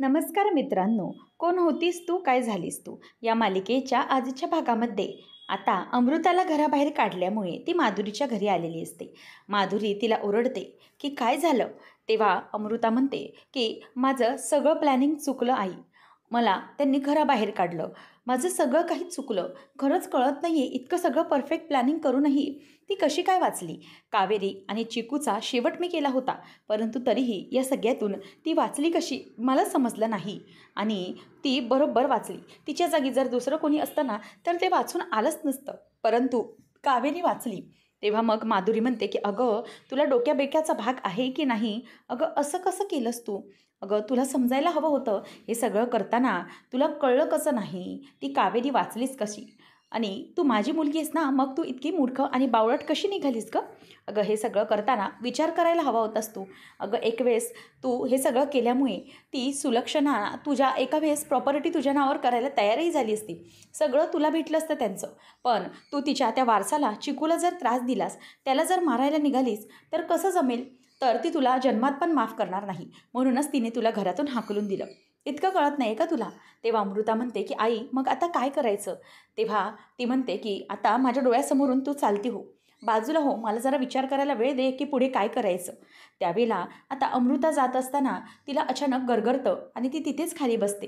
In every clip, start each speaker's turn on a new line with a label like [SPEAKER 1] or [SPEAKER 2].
[SPEAKER 1] नमस्कार मित्रांनो, कोण होतीस तू काय झालीस तू या मालिकेच्या आजच्या भागामध्ये आता अमृताला घराबाहेर काढल्यामुळे ती माधुरीच्या घरी आलेली असते. माधुरी तिला ओरडते की काय झालं. तेव्हा अमृता म्हणते की माझं सगळं प्लॅनिंग चुकलं आई. मला त्यांनी घराबाहेर काढलं. माझं सगळं काही चुकलं. खरंच कळत नाही आहे, इतकं सगळं परफेक्ट प्लॅनिंग करूनही ती कशी काय वाचली. कावेरी आणि चिकूचा शेवट मी केला होता, परंतु तरीही या सगळ्यातून ती वाचली कशी मला समजलं नाही. आणि ती बरोबर वाचली. तिच्या जागी जर दुसरं कोणी असतं ना तर ते वाचून आलंच नसतं, परंतु कावेरी वाचली. तेव्हा मग माधुरी म्हणते की अगं तुला डोक्याबेक्याचा भाग आहे की नाही. अगं असं कसं केलंस तू. अगं तुला समजायला हवं होतं. हे सगळं करताना तुला कळलं कसं नाही. ती कावेरी वाचलीस कशी. आणि तू माझी मुलगी आहेस ना, मग तू इतकी मूर्ख आणि बावळट कशी निघालीस गं. अगं हे सगळं करताना विचार करायला हवा होतास तू. अगं एक वेळेस तू हे सगळं केल्यामुळे ती सुलक्षणा तुझ्या एका वेळेस प्रॉपर्टी तुझ्या नावावर करायला तयारही झाली असती. सगळं तुला भेटलं असतं त्यांचं. पण तू तिच्या त्या वारसाला चिकूला जर त्रास दिलास, त्याला जर मारायला निघालीस तर कसं जमेल. तर ती तुला जन्मात पण माफ करणार नाही. म्हणूनच तिने तुला घरातून हाकलून दिलं. इतकं कळत नाही का तुला. तेव्हा अमृता म्हणते की आई मग आता काय करायचं. तेव्हा ती म्हणते की आता माझ्या डोळ्यासमोरून तू चालती हो, बाजूला हो, मला जरा विचार करायला वेळ दे की पुढे काय करायचं. त्यावेळेला आता अमृता जात असताना तिला अचानक गरगरतं आणि ती तिथेच खाली बसते.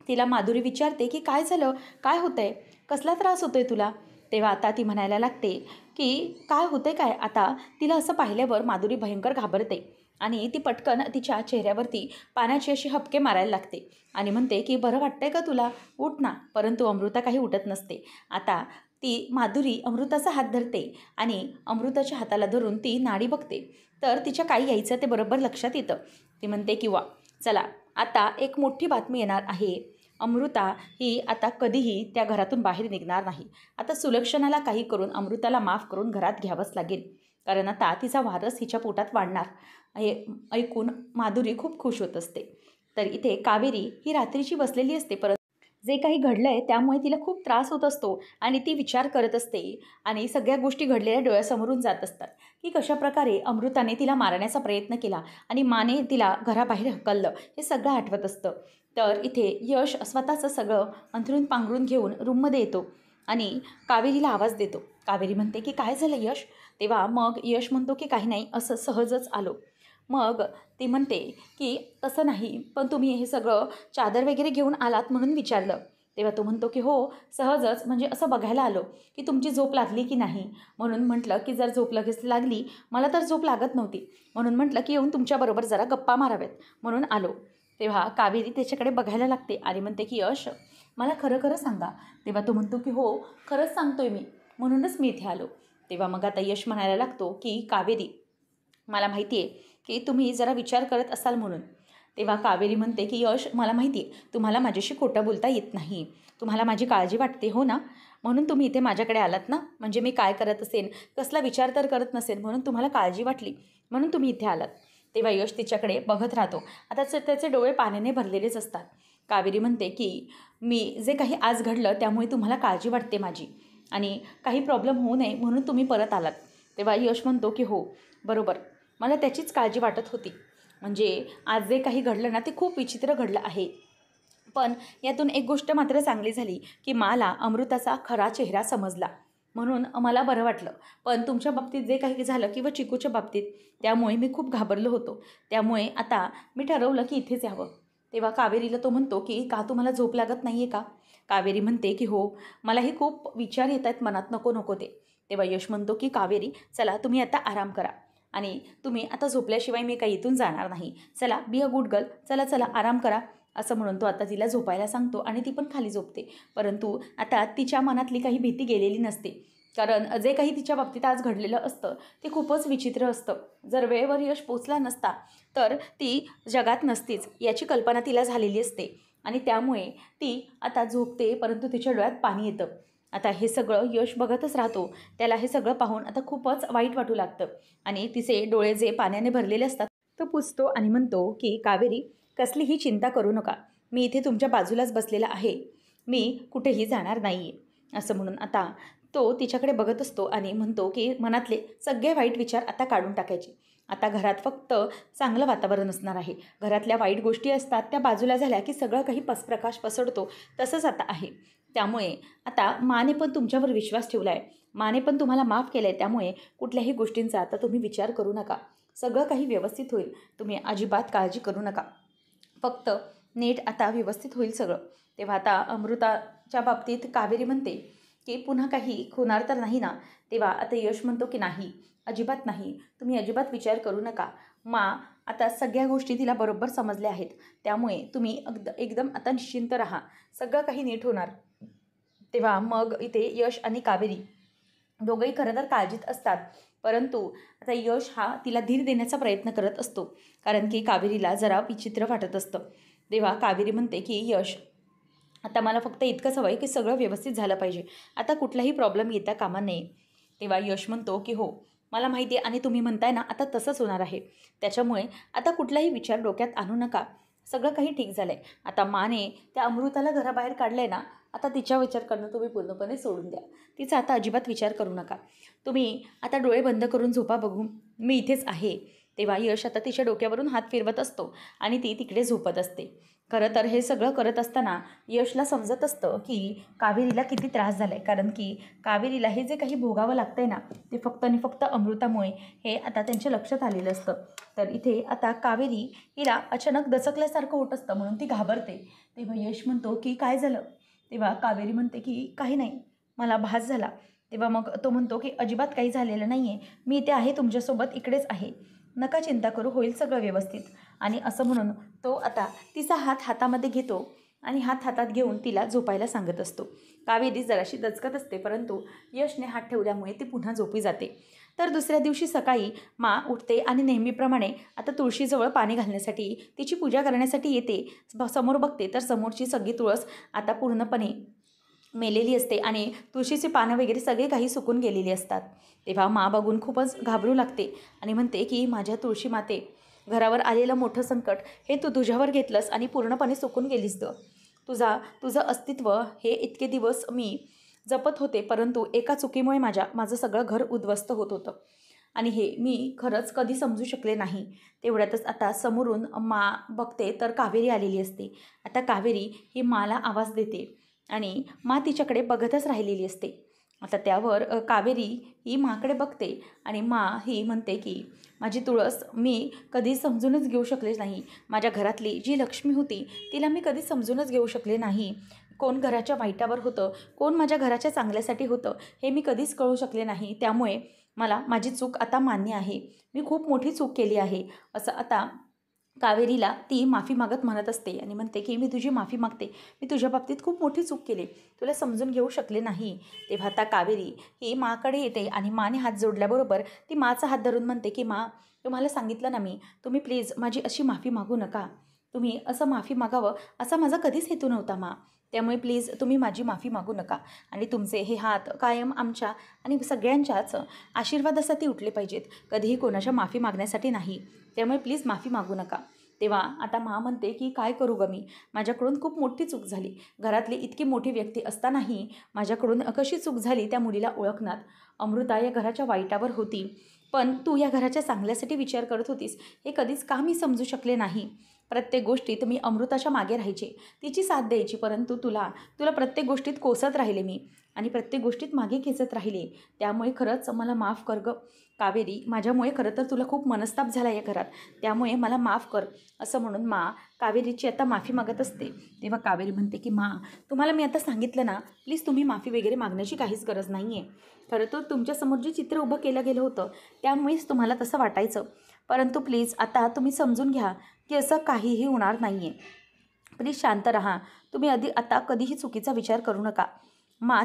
[SPEAKER 1] तिला माधुरी विचारते की काय झालं, काय होतंय, कसला त्रास होतोय तुला. तेव्हा आता ती म्हणायला लागते की काय होतंय काय. आता तिला असं पाहिल्यावर माधुरी भयंकर घाबरते आणि ती पटकन तिच्या चेहऱ्यावरती पाण्याची अशी हपके मारायला लागते आणि म्हणते की बरं वाटतंय का तुला, उठ ना. परंतु अमृता काही उठत नसते. आता ती माधुरी अमृताचा हात धरते आणि अमृताच्या हाताला धरून ती नाडी बघते. तर तिच्या काही यायचं ते बरोबर लक्षात येतं. ती म्हणते की वा चला, आता एक मोठी बातमी येणार आहे. अमृता ही आता कधीही त्या घरातून बाहेर निघणार नाही. आता सुलक्षणाला काही करून अमृताला माफ करून घरात घ्यावंच लागेल, कारण आता तिचा वारस हिच्या पोटात वाढणार. हे ऐकून माधुरी खूप खुश होत असते. तर इथे कावेरी ही रात्रीची बसलेली असते, परत जे काही घडलं आहे त्यामुळे तिला खूप त्रास होत असतो आणि ती विचार करत असते आणि सगळ्या गोष्टी घडलेल्या डोळ्यासमोरून जात असतात की कशाप्रकारे अमृताने तिला मारण्याचा प्रयत्न केला आणि माने तिला घराबाहेर हकललं, हे सगळं आठवत असतं. तर इथे यश स्वतःचं सगळं अंथरूण पांघरून घेऊन रूममध्ये येतो आणि कावेरीला आवाज देतो. कावेरी म्हणते की काय झालं यश. तेव्हा मग यश म्हणतो की काही नाही, असं सहजच आलो. मग ती म्हणते की तसं नाही, पण तुम्ही हे सगळं चादर वगैरे घेऊन आलात म्हणून विचारलं. तेव्हा तो म्हणतो की हो सहजच, म्हणजे असं बघायला आलो की तुमची झोप लागली की नाही. म्हणून म्हटलं की जर झोप लगेच लागली, मला तर झोप लागत नव्हती, म्हणून म्हटलं की येऊन तुमच्याबरोबर जरा गप्पा माराव्यात म्हणून आलो. तेव्हा कावेरी त्याच्याकडे बघायला लागते आणि म्हणते की यश मला खरं खरं सांगा. तेव्हा तो म्हणतो की हो खरंच सांगतोय मी, म्हणूनच मी इथे आलो. तेव्हा मग आता यश म्हणायला लागतो की कावेरी मला माहिती आहे की तुम्ही जरा विचार करत असाल म्हणून. तेव्हा कावेरी म्हणते की यश मला माहिती आहे तुम्हाला माझ्याशी खोटं बोलता येत नाही, तुम्हाला माझी काळजी वाटते हो ना, म्हणून तुम्ही इथे माझ्याकडे आलात ना. म्हणजे मी काय करत असेन, कसला विचार तर करत नसेल, म्हणून तुम्हाला काळजी वाटली म्हणून तुम्ही इथे आलात. तेव्हा यश तिच्याकडे बघत राहतो. आता त्याचे डोळे पाण्याने भरलेलेच असतात. कावेरी म्हणते की मी जे काही आज घडलं त्यामुळे तुम्हाला काळजी वाटते माझी आणि काही प्रॉब्लेम होऊ नये म्हणून तुम्ही परत आलात. तेव्हा यश म्हणतो की हो बरोबर, मला त्याचीच काळजी वाटत होती. म्हणजे आज जे काही घडलं ना ते खूप विचित्र घडलं आहे, पण यातून एक गोष्ट मात्र चांगली झाली की मला अमृताचा खरा चेहरा समजला, म्हणून मला बरं वाटलं. पण तुमच्या बाबतीत जे काही झालं किंवा चिकूच्या बाबतीत, त्यामुळे मी खूप घाबरलो होतो. त्यामुळे आता मी ठरवलं की इथेच यावं. तेव्हा कावेरीला तो म्हणतो की का तुम्हाला झोप लागत नाही आहे का. कावेरी म्हणते की हो मलाही खूप विचार येत आहेत मनात, नको नको ते. तेव्हा यश म्हणतो की कावेरी चला तुम्ही आता आराम करा आणि तुम्ही आता झोपल्याशिवाय मी काही इथून जाणार नाही. चला बी अ गुड गर्ल, चला चला आराम करा. असं म्हणून तो आता तिला झोपायला सांगतो आणि ती पण खाली झोपते. परंतु आता तिच्या मनातली काही भीती गेलेली नसते, कारण जे काही तिच्या बाबतीत आज घडलेलं असतं ते खूपच विचित्र असतं. जर वेळेवर यश पोचला नसता तर ती जगात नसतीच याची कल्पना तिला झालेली असते आणि त्यामुळे ती आता झोपते, परंतु तिच्या डोळ्यात पाणी येतं. आता हे सगळं यश बघतच राहतो. त्याला हे सगळं पाहून आता खूपच वाईट वाटू लागतं आणि तिचे डोळे जे पाण्याने भरलेले असतात तो पुसतो आणि म्हणतो की कावेरी कसलीही चिंता करू नका, मी इथे तुमच्या बाजूलाच बसलेला आहे, मी कुठेही जाणार नाही आहे. असं म्हणून आता तो तिच्याकडे बघत असतो आणि म्हणतो की मनातले सगळे वाईट विचार आता काढून टाकायचे आता घरात फक्त चांगलं वातावरण असणार आहे. घरातल्या वाईट गोष्टी असतात त्या बाजूला झाल्या की सगळं काही प्रकाश पसरतो, तसंच आता आहे. त्यामुळे आता माने पण तुमच्यावर विश्वास ठेवला आहे, माने पण तुम्हाला माफ केलं आहे. त्यामुळे कुठल्याही गोष्टींचा आता तुम्ही विचार करू नका. सगळं काही व्यवस्थित होईल. तुम्ही अजिबात काळजी करू नका. फक्त नीट आता व्यवस्थित होईल सगळं. तेव्हा आता अमृताच्या बाबतीत कावेरी म्हणते की पुन्हा काही होणार तर नाही ना. तेव्हा आता यश म्हणतो की नाही, अजिबात नाही, तुम्ही अजिबात विचार करू नका. आता सगळ्या गोष्टी तिला बरोबर समजल्या आहेत. त्यामुळे तुम्ही एकदम आता निश्चिंत राहा, सगळं काही नीट होणार. तेव्हा मग इथे यश आणि कावेरी दोघंही खरं तर काळजीत असतात. परंतु आता यश हा तिला धीर देण्याचा प्रयत्न करत असतो, कारण की कावेरीला जरा विचित्र वाटत असतं. तेव्हा कावेरी म्हणते की यश, आता मला फक्त इतकंच हवं आहे की सगळं व्यवस्थित झालं पाहिजे. आता कुठलाही प्रॉब्लेम येता कामा नये. तेव्हा यश म्हणतो की हो, मला माहिती आहे आणि तुम्ही म्हणताय ना आता तसंच होणार आहे. त्याच्यामुळे आता कुठलाही विचार डोक्यात आणू नका. सगळं काही ठीक झालं आहे. आता माने त्या अमृताला घराबाहेर काढलं आहे ना, आता तिचा विचार करणं तुम्ही पूर्णपणे सोडून द्या. तिचा आता अजिबात विचार करू नका. तुम्ही आता डोळे बंद करून झोपा बघू, मी इथेच आहे. तेव्हा यश आता तिच्या डोक्यावरून हात फिरवत असतो आणि ती तिकडे झोपत असते. खरं तर हे सगळं करत असताना यशला समजत असतं की कावेरीला किती त्रास झाला आहे, कारण की कावेरीला हे जे काही भोगावं लागतं आहे ना, ते फक्त आणि फक्त अमृतामुळे हे आता त्यांच्या लक्षात आलेलं असतं. तर इथे आता कावेरी हिला अचानक दचकल्यासारखं होत असतं, म्हणून ती घाबरते. तेव्हा यश म्हणतो की काय झालं. तेव्हा कावेरी म्हणते की काही नाही, मला भास झाला. तेव्हा मग तो म्हणतो की अजिबात काही झालेलं नाही आहे, मी इथे आहे तुमच्यासोबत, इकडेच आहे, नका चिंता करू, होईल सगळं व्यवस्थित. आणि असं म्हणून तो आता तिचा हात हातामध्ये घेतो आणि हात हातात घेऊन तिला झोपायला सांगत असतो. कावेरी जराशी दचकत असते, परंतु यशने हात ठेवल्यामुळे ती पुन्हा झोपी जाते. तर दुसऱ्या दिवशी सकाळी उठते आणि नेहमीप्रमाणे आता तुळशीजवळ पाणी घालण्यासाठी, तिची पूजा करण्यासाठी येते. समोर बघते तर समोरची सगळी तुळस आता पूर्णपणे मेलेली असते आणि तुळशीची पानं वगैरे सगळे काही सुकून गेलेली असतात. तेव्हा बघून खूपच घाबरू लागते आणि म्हणते की माझ्या तुळशी माते, घरावर आलेलं मोठं संकट हे तू तुझ्यावर घेतलंस आणि पूर्णपणे सुकून गेलीस ग. तुझं अस्तित्व हे इतके दिवस मी जपत होते, परंतु एका चुकीमुळे माझं सगळं घर उद्ध्वस्त होत होतं आणि हे मी खरंच कधी समजू शकले नाही. तेवढ्यातच आता समोरून बघते तर कावेरी आलेली असते. आता कावेरी ही माला आवाज देते आणि तिच्याकडे बघतच राहिलेली असते. आता त्यावर कावेरी ही माकडे बघते आणि ही म्हणते की माझी तुळस मी कधी समजूनच घेऊ शकले नाही. माझ्या घरातली जी लक्ष्मी होती तिला मी कधी समजूनच घेऊ शकले नाही. कोण घराच्या वाईटावर होतं, कोण माझ्या घराच्या चांगल्यासाठी होतं हे मी कधीच कळू शकले नाही. त्यामुळे मला माझी चूक आता मान्य आहे, मी खूप मोठी चूक केली आहे. असं आता कावेरीला ती माफी मागत म्हणत असते आणि म्हणते की मी तुझी माफी मागते, मी तुझ्या बाबतीत खूप मोठी चूक केली, तुला समजून घेऊ शकले नाही. तेव्हा आता कावेरी ही माकडे येते आणि माने हात जोडल्याबरोबर ती माचा हात धरून म्हणते की तुम्हाला सांगितलं ना मी, तुम्ही प्लीज माझी अशी माफी मागू नका. तुम्ही असं माफी मागावं असा माझा कधीच हेतू नव्हता त्यामुळे प्लीज तुम्ही माझी माफी मागू नका आणि तुमचे हे हात कायम आमच्या आणि सगळ्यांच्याच आशीर्वादासाठी उठले पाहिजेत, कधीही कोणाच्या माफी मागण्यासाठी नाही. त्यामुळे प्लीज माफी मागू नका. तेव्हा आता म्हणते की काय करू ग मी, माझ्याकडून खूप मोठी चूक झाली. घरातली इतकी मोठी व्यक्ती असतानाही माझ्याकडून कशी चूक झाली त्या मुलीला ओळखण्यात. अमृता या घराच्या वाईटावर होती, पण तू या घराच्या चांगल्यासाठी विचार करत होतीस हे कधीच का मी समजू शकले नाही. प्रत्येक गोष्टीत मी अमृताच्या मागे राहायचे, तिची साथ द्यायची, परंतु तुला प्रत्येक गोष्टीत कोसत राहिले मी आणि प्रत्येक गोष्टीत मागे खेचत राहिले. त्यामुळे खरंच मला माफ कर ग कावेरी, माझ्यामुळे खरं तर तुला खूप मनस्ताप झाला या घरात, त्यामुळे मला माफ कर. असं म्हणून कावेरीची आता माफी मागत असते. तेव्हा कावेरी म्हणते की तुम्हाला मी आता सांगितलं ना, प्लीज तुम्ही माफी वगैरे मागण्याची काहीच गरज नाही आहे. खरं तर तुमच्यासमोर जे चित्र उभं केलं गेलं होतं त्यामुळेच तुम्हाला तसं वाटायचं, परंतु प्लीज आता तुम्ही समजून घ्या की असं काहीही होणार नाही आहे. प्लीज शांत राहा, तुम्ही आता कधीही चुकीचा विचार करू नका.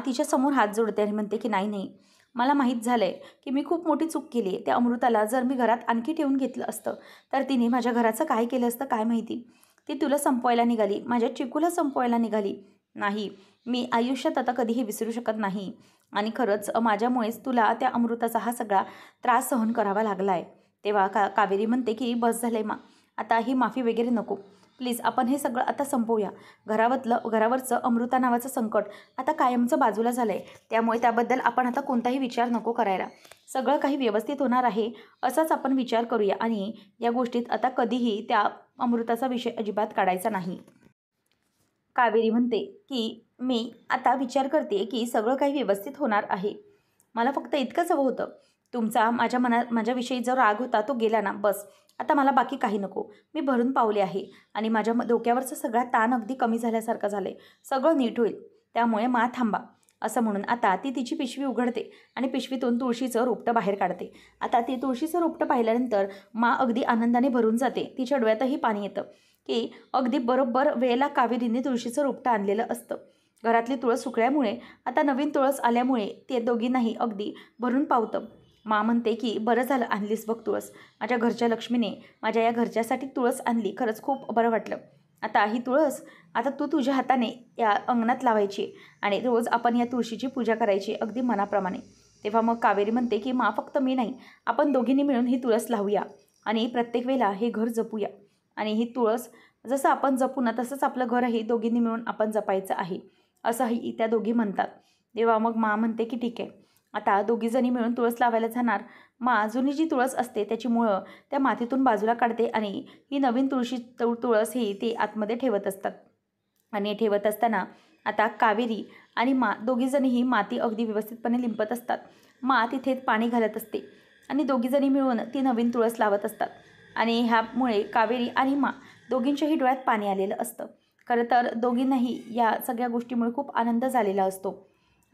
[SPEAKER 1] तिच्यासमोर हात जोडते आणि म्हणते की नाही, मला माहीत झालं आहे की मी खूप मोठी चूक केली आहे. त्या अमृताला जर मी घरात आणखी ठेवून घेतलं असतं तर तिने माझ्या घराचं काय केलं असतं काय माहिती. ती तुला संपवायला निघाली, माझ्या चिकूला संपवायला निघाली. नाही, मी आयुष्यात आता कधीही विसरू शकत नाही आणि खरंच माझ्यामुळेच तुला त्या अमृताचा हा सगळा त्रास सहन करावा लागला आहे. तेव्हा कावेरी म्हणते की बस झालं आहे आता ही माफी वगैरे नको. प्लीज आपण हे सगळं आता संपवूया. घरावरचं अमृता नावाचं संकट आता कायमचं बाजूला झालं आहे. त्यामुळे त्याबद्दल आपण आता कोणताही विचार नको करायला. सगळं काही व्यवस्थित होणार आहे असाच आपण विचार करूया आणि या गोष्टीत आता कधीही त्या अमृताचा विषय अजिबात काढायचा नाही. कावेरी म्हणते की मी आता विचार करते की सगळं काही व्यवस्थित होणार आहे. मला फक्त इतकंच हवं होतं. तुमचा माझ्याविषयी जो राग होता तो गेला ना, बस. आता मला बाकी काही नको. मी भरून पावले आहे आणि माझ्या डोक्यावरचा सगळा ताण अगदी कमी झाल्यासारखं झालं आहे. सगळं नीट होईल. त्यामुळे थांबा. असं म्हणून आता ती तिची पिशवी उघडते आणि पिशवीतून तुळशीचं रोपटं बाहेर काढते. आता ती तुळशीचं रोपटं पाहिल्यानंतर अगदी आनंदाने भरून जाते. तिच्या डोळ्यातही पाणी येतं की अगदी बरोबर वेळेला कावेरीने तुळशीचं रोपटं आणलेलं असतं. घरातली तुळस सुकल्यामुळे आता नवीन तुळस आल्यामुळे ते दोघींनाही अगदी भरून पावतं. म्हणते की बरं झालं आणलीस बघ तुळस. माझ्या घरच्या लक्ष्मीने माझ्या या घरच्यासाठी तुळस आणली. खरंच खूप बरं वाटलं. आता ही तुळस आता तू तुझ्या हाताने या अंगणात लावायची आणि रोज आपण या तुळशीची पूजा करायची अगदी मनाप्रमाणे. तेव्हा कावेरी म्हणते की फक्त मी नाही, आपण दोघींनी मिळून ही तुळस लावूया आणि प्रत्येक वेळेला हे घर जपूया आणि ही तुळस जसं आपण जपू ना तसंच आपलं घरही दोघींनी मिळून आपण जपायचं आहे, असंही त्या दोघी म्हणतात. तेव्हा म्हणते की ठीक आहे. आता दोघीजणी मिळून तुळस लावायला जाणार. जुनी जी तुळस असते त्याची मुळं त्या मातीतून बाजूला काढते आणि ही नवीन तुळस ही ते आतमध्ये ठेवत असतात. आणि ठेवत असताना आता कावेरी आणि दोघीजणीही माती अगदी व्यवस्थितपणे लिंपत असतात. तिथे पाणी घालत असते आणि दोघीजणी मिळून ती नवीन तुळस लावत असतात. आणि ह्यामुळे कावेरी आणि दोघींच्याही डोळ्यात पाणी आलेलं असतं. खरं तर दोघींनाही या सगळ्या गोष्टीमुळे खूप आनंद झालेला असतो.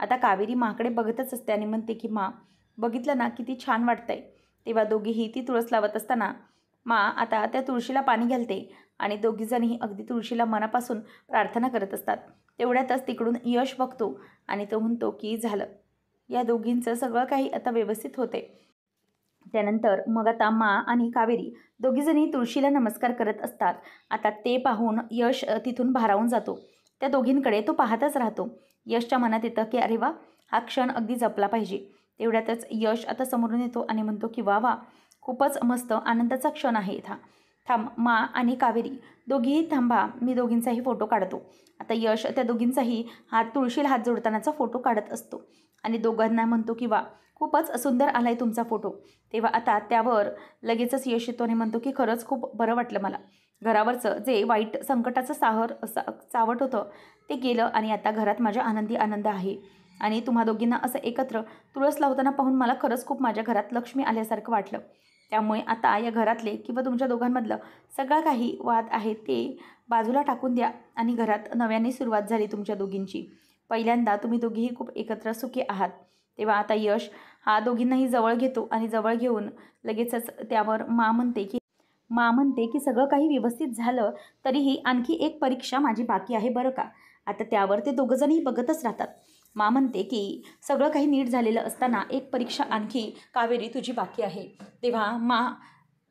[SPEAKER 1] आता कावेरी कडे बघतच असते आणि म्हणते की बघितलं ना किती छान वाटतंय. तेव्हा दोघीही ती तुळस लावत असताना आता त्या तुळशीला पाणी घालते आणि दोघीजणीही अगदी तुळशीला मनापासून प्रार्थना करत असतात. तेवढ्यातच तिकडून यश बघतो आणि तो म्हणतो की झालं, या दोघींचं सगळं काही आता व्यवस्थित होते. त्यानंतर आता आणि कावेरी दोघीजणी तुळशीला नमस्कार करत असतात. आता ते पाहून यश तिथून भारावून जातो. त्या दोघींकडे तो पाहतच राहतो. यशच्या मनात येतं की अरे वा, हा क्षण अगदी जपला पाहिजे. तेवढ्यातच यश आता समोरून येतो आणि म्हणतो की वा वा, खूपच मस्त आनंदाचा क्षण आहे हा. थांब आणि कावेरी दोघीही थांबा, मी दोघींचाही फोटो काढतो. आता यश त्या दोघींचाही तुळशीला हात जोडतानाचा फोटो काढत असतो आणि दोघांना म्हणतो की वा, खूपच सुंदर आलाय तुमचा फोटो. तेव्हा आता त्यावर लगेचच यश येतो आणि म्हणतो की खरंच खूप बरं वाटलं मला. घरावरचं जे वाईट संकटाचं सावट होतं ते गेलं आणि आता घरात माझ्या आनंद आहे. आणि तुम्हा दोघींना असं एकत्र तुळस लावताना पाहून मला खरंच खूप माझ्या घरात लक्ष्मी आल्यासारखं वाटलं. त्यामुळे आता या घरातले किंवा तुमच्या दोघांमधलं सगळं काही वाद आहे ते बाजूला टाकून द्या आणि घरात नव्याने सुरुवात झाली तुमच्या दोघींची. पहिल्यांदा तुम्ही दोघीही खूप एकत्र सुखी आहात. तेव्हा आता यश दोघींनाही जवळ घेतो आणि जवळ घेऊन लगेचच त्यावर म्हणते की सगळं काही व्यवस्थित झालं तरीही आणखी एक परीक्षा माझी बाकी आहे बरं का. आता त्यावर ते दोघंजणही बघतच राहतात. म्हणते की सगळं काही नीट झालेलं असताना एक परीक्षा आणखी कावेरी तुझी बाकी आहे. तेव्हा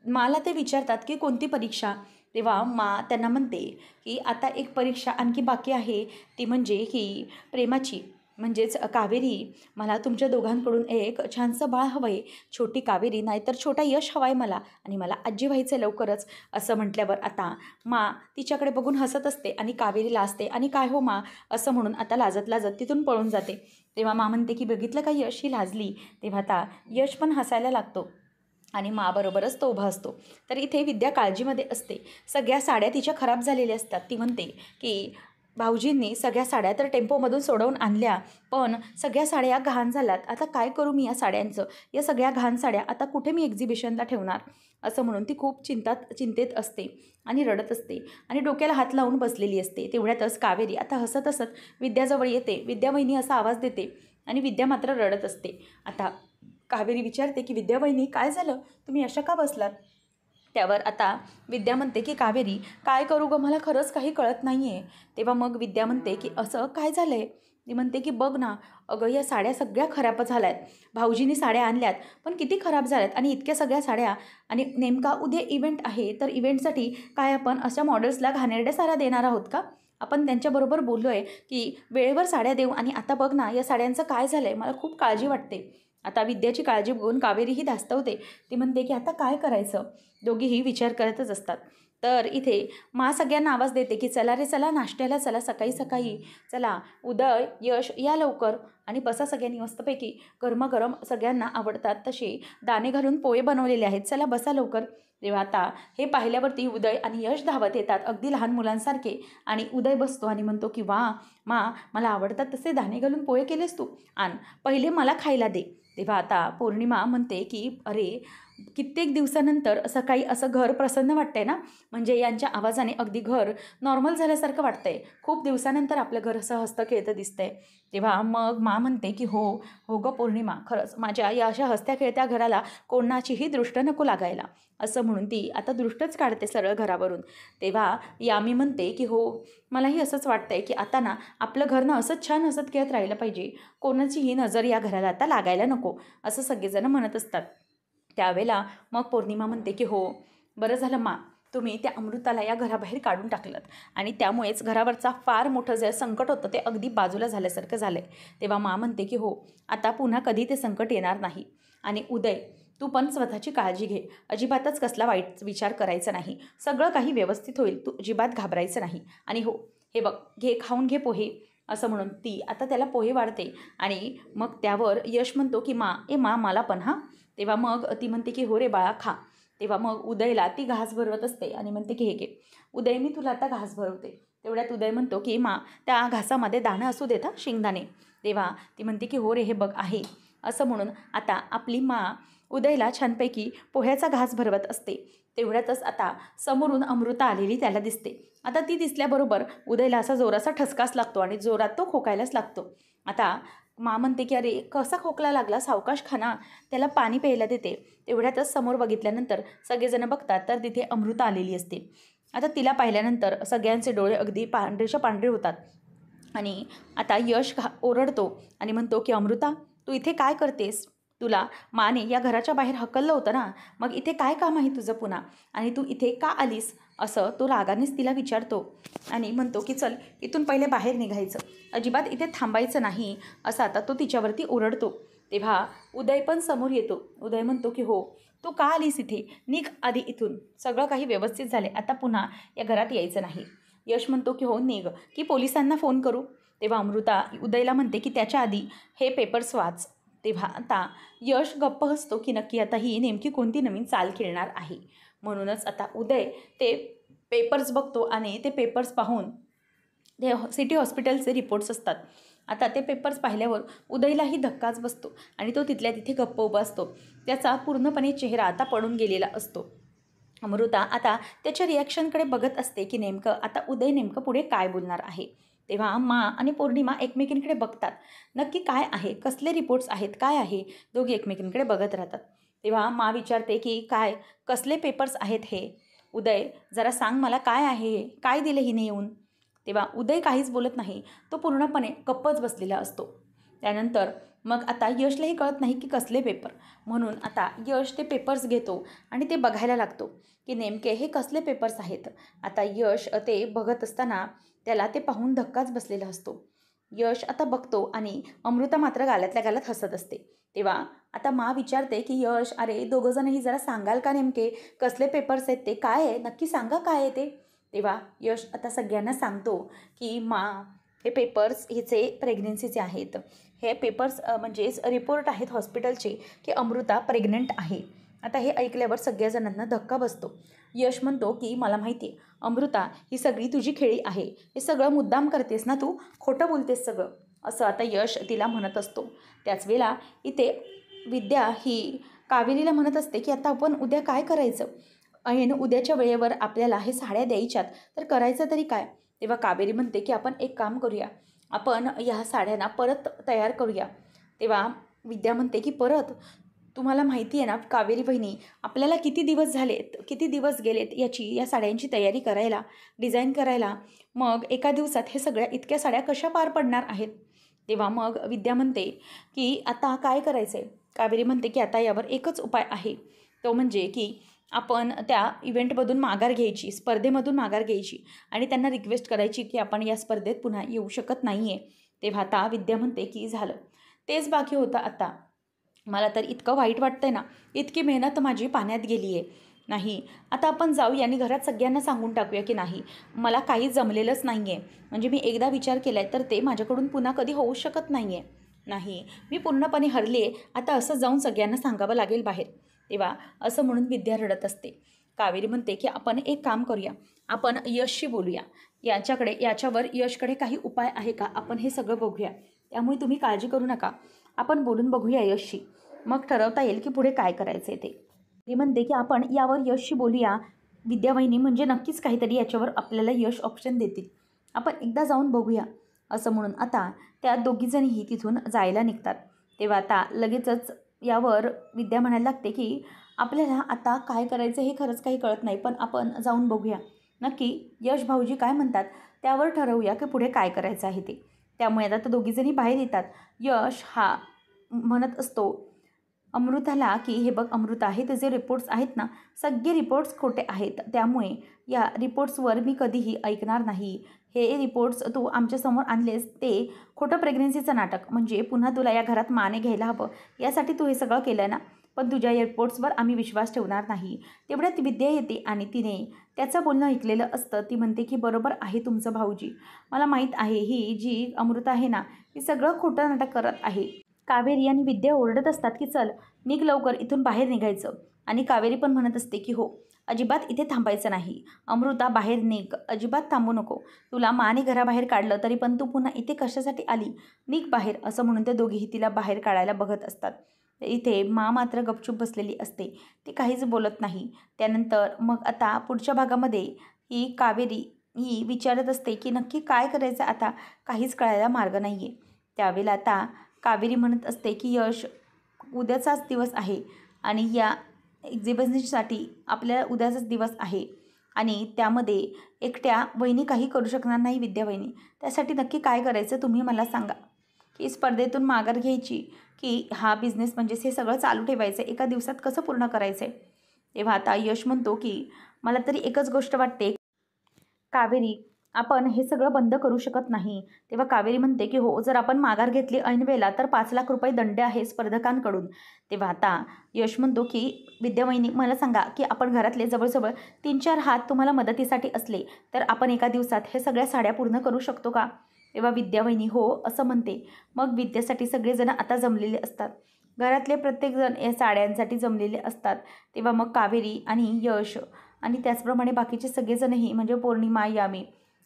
[SPEAKER 1] मला ते विचारतात की कोणती परीक्षा. तेव्हा त्यांना म्हणते की आता एक परीक्षा आणखी बाकी आहे, ती म्हणजे की प्रेमाची. म्हणजेच कावेरी, मला तुमच्या दोघांकडून एक छानसं बाळ हवं आहे. छोटी कावेरी नाहीतर छोटा यश हवा आहे मला आणि मला आजी व्हायचं लवकरच. असं म्हटल्यावर आता तिच्याकडे बघून हसत असते आणि कावेरी लाजते आणि काय हो असं म्हणून आता लाजत तिथून पळून जाते. तेव्हा म्हणते की बघितलं का यश, ही लाजली. तेव्हा आता यश पण हसायला लागतो आणि बरोबरच तो उभा असतो. तर इथे विद्या काळजीमध्ये असते. सगळ्या साड्या तिच्या खराब झालेल्या असतात. ती म्हणते की भाऊजींनी सगळ्या साड्या तर टेम्पोमधून सोडवून आणल्या, पण सगळ्या साड्या घाण झाल्यात. आता काय करू मी या साड्यांचं? या सगळ्या घाण साड्या आता कुठे मी एक्झिबिशनला ठेवणार? असं म्हणून ती खूप चिंतेत असते आणि रडत असते आणि डोक्याला हात लावून बसलेली असते. तेवढ्यातच कावेरी आता हसत विद्याजवळ येते. विद्यावहिनी असा आवाज देते आणि विद्या मात्र रडत असते. आता कावेरी विचारते की विद्यावहिनी काय झालं, तुम्ही अशा का बसलात? त्यावर आता विद्या म्हणते की कावेरी, काय करू गं, मला खरंच काही कळत नाही आहे. तेव्हा विद्या म्हणते की असं काय झालं आहे? ती म्हणते की बघ ना अगं, या साड्या सगळ्या खराब झाल्या आहेत. भाऊजींनी साड्या आणल्यात पण किती खराब झाल्यात आणि इतक्या सगळ्या साड्या, आणि नेमका उद्या इव्हेंट आहे, तर इव्हेंटसाठी काय आपण अशा मॉडेल्सला घाणेरड्या साड्या देणार आहोत का? आपण त्यांच्याबरोबर बोललो आहे की वेळेवर साड्या देऊ आणि आता बघ ना या साड्यांचं काय झालं आहे, मला खूप काळजी वाटते. आता विद्याची काळजी बघून कावेरीही धास्तवते. ती म्हणते की आता काय करायचं? दोघीही विचार करतच असतात. तर इथे मा सगळ्यांना आवाज देते की चला रे चला नाश्त्याला चला, सकाळी सकाळी चला, उदय, यश या लवकर आणि बसा सगळ्यांनी मस्तपैकी गरमागरम सगळ्यांना आवडतात तसे दाणे घालून पोहे बनवलेले आहेत, चला बसा लवकर. तेव्हा आता हे पाहिल्यावरती उदय आणि यश धावत येतात अगदी लहान मुलांसारखे आणि उदय बसतो आणि म्हणतो की वा मा, मला आवडतात तसे दाणे घालून पोहे केलेस तू, आण पहिले मला खायला दे. तेव्हा आता पौर्णिमा म्हणते की अरे कित्येक दिवसानंतर सकाळी असं घर प्रसन्न वाटतंय ना, म्हणजे यांच्या आवाजाने अगदी घर नॉर्मल झाल्यासारखं वाटतंय, खूप दिवसानंतर आपलं घर असं हसतं खेळतं दिसतंय. तेव्हा मग मा म्हणते की हो हो गं पौर्णिमा, खरंच माझ्या या अशा हसत्या खेळत्या घराला कोणाचीही दृष्ट नको लागायला, असं म्हणून ती आता दृष्टच काढते सरळ घरावरून. तेव्हा यामी म्हणते की हो मलाही असंच वाटतंय की आता ना आपलं घर ना असंच छान हसत खेळत राहिलं पाहिजे, कोणाचीही नजर या घराला आता लागायला नको, असं सगळेजण म्हणत असतात. त्यावेळेला मग पौर्णिमा म्हणते की हो बरं झालं मा, तुम्ही त्या अमृताला या घराबाहेर काढून टाकलं आणि त्यामुळेच घरावरचा फार मोठं जे संकट होतं ते अगदी बाजूला झाल्यासारखं झालं आहे. तेव्हा मा म्हणते की हो आता पुन्हा कधी ते संकट येणार नाही. आणि उदय, तू पण स्वतःची काळजी घे, अजिबातच कसला वाईट विचार करायचा नाही, सगळं काही व्यवस्थित होईल, तू अजिबात घाबरायचं नाही. आणि हो हे बघ, घे खाऊन घे पोहे, असं म्हणून ती आता त्याला पोहे वाढते. आणि मग त्यावर यश म्हणतो की मा मला पण हां. तेव्हा मग ती म्हणते की हो रे बाळा खा. तेव्हा मग उदयला ती घास भरवत असते आणि म्हणते की हे घे उदय, मी तुला आता घास भरवते. तेवढ्यात उदय म्हणतो की त्या घासामध्ये दाणं असू देता शेंगदाणे. तेव्हा ती म्हणते की हो रे हे बघ आहे, असं म्हणून आता आपली उदयला छानपैकी पोह्याचा घास भरवत असते. तेवढ्यातच आता समोरून अमृता आलेली त्याला दिसते. आता ती दिसल्याबरोबर उदयला असा जोराचा ठसकाच लागतो आणि जोरात तो खोकायलाच लागतो. आता म्हणते की अरे कसा खोकला लागला, सावकाश खाना, त्याला पाणी प्यायला देते. तेवढ्यातच समोर बघितल्यानंतर सगळेजण बघतात तर तिथे अमृता आलेली असते. आता तिला पाहिल्यानंतर सगळ्यांचे डोळे अगदी पांढरेच्या पांढरे होतात. आणि आता यश ओरडतो आणि म्हणतो की अमृता, तू इथे काय करतेस, तुला माने या घराच्या बाहेर हकललं होतं ना, मग इथे काय काम आहे तुझं पुन्हा, आणि तू इथे का आलीस, असं तो रागानेच तिला विचारतो. आणि म्हणतो की चल इथून पहिले बाहेर निघायचं, अजिबात इथे थांबायचं नाही, असं आता तो तिच्यावरती ओरडतो. तेव्हा उदय पण समोर येतो. उदय म्हणतो की हो तू का आलीस इथे, निघ आधी इथून, सगळं काही व्यवस्थित झाले, आता पुन्हा या घरात यायचं नाही. यश म्हणतो की हो निघ, की पोलिसांना फोन करू. तेव्हा अमृता उदयला म्हणते की त्याच्या आधी हे पेपर्स वाच. तेव्हा आता यश गप्प हसतो की नक्की आता ही नेमकी कोणती नवीन चाल खेळणार आहे. म्हणूनच आता उदय ते पेपर्स बघतो आणि ते पेपर्स पाहून ते सिटी हॉस्पिटलचे रिपोर्ट्स असतात. आता ते पेपर्स पाहिल्यावर उदयलाही धक्काच बसतो आणि तो तिथल्या तिथे गप्प उभा असतो. त्याचा पूर्णपणे चेहरा आता पडून गेलेला असतो. अमृता आता त्याच्या रिॲक्शनकडे बघत असते की नेमकं आता उदय नेमकं पुढे काय बोलणार आहे. तेव्हा आणि पौर्णिमा एकमेकींकडे बघतात, नक्की काय आहे, कसले रिपोर्ट्स आहेत, काय आहे, दोघे एकमेकींकडे बघत राहतात. तेव्हा विचारते की काय, कसले पेपर्स आहेत हे, उदय जरा सांग मला काय आहे हे, काय दिलं हिने येऊन. तेव्हा उदय काहीच बोलत नाही, तो पूर्णपणे गप्पच बसलेला असतो. त्यानंतर मग आता यशलाही कळत नाही की कसले पेपर, म्हणून आता यश ते पेपर्स घेतो आणि ते बघायला लागतो की नेमके हे कसले पेपर्स आहेत. आता यश ते बघत असताना त्याला ते पाहून धक्काच बसलेला असतो. यश आता बघतो आणि अमृता मात्र गालातल्या गालात हसत असते. तेव्हा आता विचारते की यश, अरे दोघंजणही जरा सांगाल का नेमके कसले पेपर्स आहेत ते, काय आहे नक्की सांगा काय आहे ते. तेव्हा यश आता सगळ्यांना सांगतो की हे पेपर्स हिचे प्रेग्नेन्सीचे आहेत, हे पेपर्स म्हणजेच रिपोर्ट आहेत हॉस्पिटलचे की अमृता प्रेग्नंट आहे. आता हे ऐकल्यावर सगळ्या धक्का बसतो. यश म्हणतो की मला माहिती आहे अमृता, ही सगळी तुझी खेळी आहे, हे सगळं मुद्दाम करतेस ना तू, खोटं बोलतेस सगळं, असं आता यश तिला म्हणत असतो. त्याच वेळेला इथे विद्या ही कावेरीला म्हणत असते की आता आपण उद्या काय करायचं, उद्याच्या वेळेवर आपल्याला हे साड्या द्यायच्यात, तर करायचं तरी काय. तेव्हा कावेरी म्हणते की आपण एक काम करूया, आपण ह्या साड्यांना परत तयार करूया. तेव्हा विद्या म्हणते की परत, तुम्हाला माहिती आहे ना कावेरी बहिणी, आपल्याला किती दिवस गेलेत या साड्यांची तयारी करायला, डिझाईन करायला, मग एका दिवसात हे सगळ्या इतक्या साड्या कशा पार पडणार आहेत. तेव्हा मग विद्या म्हणते की आता काय करायचं आहे. कावेरी म्हणते की आता यावर एकच उपाय आहे, तो म्हणजे की आपण त्या इव्हेंटमधून माघार घ्यायची, स्पर्धेमधून माघार घ्यायची आणि त्यांना रिक्वेस्ट करायची की आपण या स्पर्धेत पुन्हा येऊ शकत नाही आहे. तेव्हा आता विद्या म्हणते की झालं, तेच बाकी होतं आता. मला तर इतकं वाईट वाटतंय ना, इतकी मेहनत माझी पाण्यात गेली आहे. नाही, आता आपण जाऊया आणि घरात सगळ्यांना सांगून टाकूया की नाही, मला काही जमलेलंच नाही आहे. म्हणजे मी एकदा विचार केला आहे तर ते माझ्याकडून पुन्हा कधी होऊ शकत नाही आहे. नाही, मी पूर्णपणे हरली आहे. आता असं जाऊन सगळ्यांना सांगावं लागेल बाहेर. तेव्हा असं म्हणून विद्या रडत असते. कावेरी म्हणते की आपण एक काम करूया, आपण यशशी बोलूया. याच्यावर यशकडे काही उपाय आहे का, आपण हे सगळं बघूया. त्यामुळे तुम्ही काळजी करू नका, आपण बोलून बघूया यशशी. मग ठरवता येईल की पुढे काय करायचं आहे ते. ती म्हणते की आपण यावर यशशी बोलूया. विद्यावहिनी म्हणजे नक्कीच काहीतरी याच्यावर आपल्याला यश ऑप्शन देतील. आपण एकदा जाऊन बघूया. असं म्हणून आता त्या दोघीजणीही तिथून जायला निघतात. तेव्हा आता लगेचच यावर विद्या म्हणायला लागते की आपल्याला आता काय करायचं हे खरंच काही कळत नाही, पण आपण जाऊन बघूया. नक्की यश भाऊजी काय म्हणतात त्यावर ठरवूया की पुढे काय करायचं आहे ते. त्यामुळे आता दोघीजणी बाहेर येतात. यश हा म्हणत असतो अमृताला की हे बघ अमृता, हे तुझे रिपोर्ट्स आहेत ना, सगळे रिपोर्ट्स खोटे आहेत. त्यामुळे या रिपोर्ट्सवर मी कधीही ऐकणार नाही. हे रिपोर्ट्स तू आमच्यासमोर आणलेस ते खोटं प्रेग्नन्सीचं नाटक, म्हणजे पुन्हा तुला या घरात माने घ्यायला हवं यासाठी तू हे सगळं केलं ना. पण तुझ्या या रिपोर्ट्सवर आम्ही विश्वास ठेवणार नाही. तेवढ्यात विद्या येते आणि तिने त्याचं बोलणं ऐकलेलं असतं. ती म्हणते की बरोबर आहे तुमचं भाऊजी, मला माहीत आहे ही जी अमृता आहे ना, ही सगळं खोटं नाटक करत आहे. कावेरी आणि विद्या ओरडत असतात की चल निघ लवकर, इथून बाहेर निघायचं. आणि कावेरी पण म्हणत असते की हो, अजिबात इथे थांबायचं नाही. अमृता बाहेर निघ, अजिबात थांबू नको. तुला माने घराबाहेर काढलं तरी पण तू पुन्हा इथे कशासाठी आली, निघ बाहेर. असं म्हणून त्या दोघीही तिला बाहेर काढायला बघत असतात. इथे मात्र गपचूप बसलेली असते, ती काहीच बोलत नाही. त्यानंतर मग आता पुढच्या भागामध्ये ही कावेरी ही विचारत असते की नक्की काय करायचं आता, काहीच कळायला मार्ग नाही आहे. त्यावेळेला आता कावेरी म्हणत असते की यश, उद्याचाच दिवस आहे आणि या एक्झिबिशनसाठी आपल्याला उद्याचाच दिवस आहे आणि त्यामध्ये एकट्या वहिनी काही करू शकणार नाही. विद्या वहिनी, त्यासाठी नक्की काय करायचं तुम्ही मला सांगा. की स्पर्धेतून माघार घ्यायची की हा बिझनेस म्हणजेच हे सगळं चालू ठेवायचं, एका दिवसात कसं पूर्ण करायचं आहे. तेव्हा आता यश म्हणतो की मला तरी एकच गोष्ट वाटते कावेरी, आपण हे सगळं बंद करू शकत नाही. तेव्हा कावेरी म्हणते की हो, जर आपण माघार घेतली ऐनवेळेला तर 5 लाख रुपये दंड आहे स्पर्धकांकडून. तेव्हा आता यश म्हणतो की विद्यावहिनी मला सांगा की आपण घरातले जवळजवळ 3-4 हात तुम्हाला मदतीसाठी असले तर आपण एका दिवसात हे सगळ्या साड्या पूर्ण करू शकतो का. तेव्हा विद्यावहिनी हो असं म्हणते. मग विद्यासाठी सगळेजण आता जमलेले असतात. घरातले प्रत्येकजण या साड्यांसाठी जमलेले असतात. तेव्हा मग कावेरी आणि यश आणि त्याचप्रमाणे बाकीचे सगळेजणही म्हणजे पौर्णिमा, यामी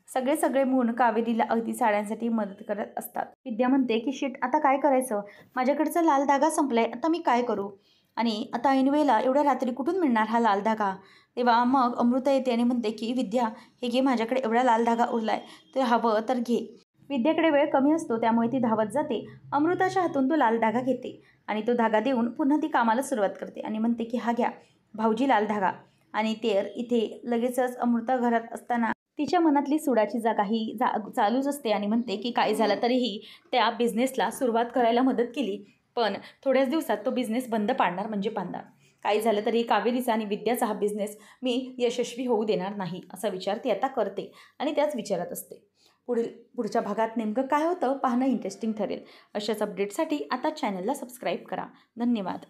[SPEAKER 1] सगळे म्हणून कावेरीला अगदी साड्यांसाठी मदत करत असतात. विद्या म्हणते की शिट, आता काय करायचं, माझ्याकडचा लाल धागा संपलाय, आता मी काय करू. आणि आता ऐनवेळेला एवढ्या रात्री कुठून मिळणार हा लाल धागा. तेव्हा मग अमृता येते आणि म्हणते की विद्या, हे घे, माझ्याकडे एवढा लाल धागा उरलाय, तर हवं तर घे. विद्याकडे वेळ कमी असतो त्यामुळे ती धावत जाते. अमृताच्या हातून तो लाल धागा घेते आणि तो धागा देऊन पुन्हा ती कामाला सुरुवात करते आणि म्हणते की हा घ्या भाऊजी लाल धागा. आणि ते इथे लगेचच अमृता घरात असताना तिच्या मनातली सुडाची जागा ही चालूच असते आणि म्हणते की काय झालं तरीही त्या बिझनेसला सुरुवात करायला मदत केली, पण थोड्याच दिवसात तो बिझनेस बंद पाडणार म्हणजे पाडणार. काही झालं तरी कावेरीचा आणि विद्याचा हा बिझनेस मी यशस्वी होऊ देणार नाही, असा विचार ती आता करते आणि त्याच विचारात असते. पुढच्या भागात नेमकं काय होतं पाहणं इंटरेस्टिंग ठरेल. अशाच अपडेटसाठी आता चॅनलला सबस्क्राईब करा. धन्यवाद.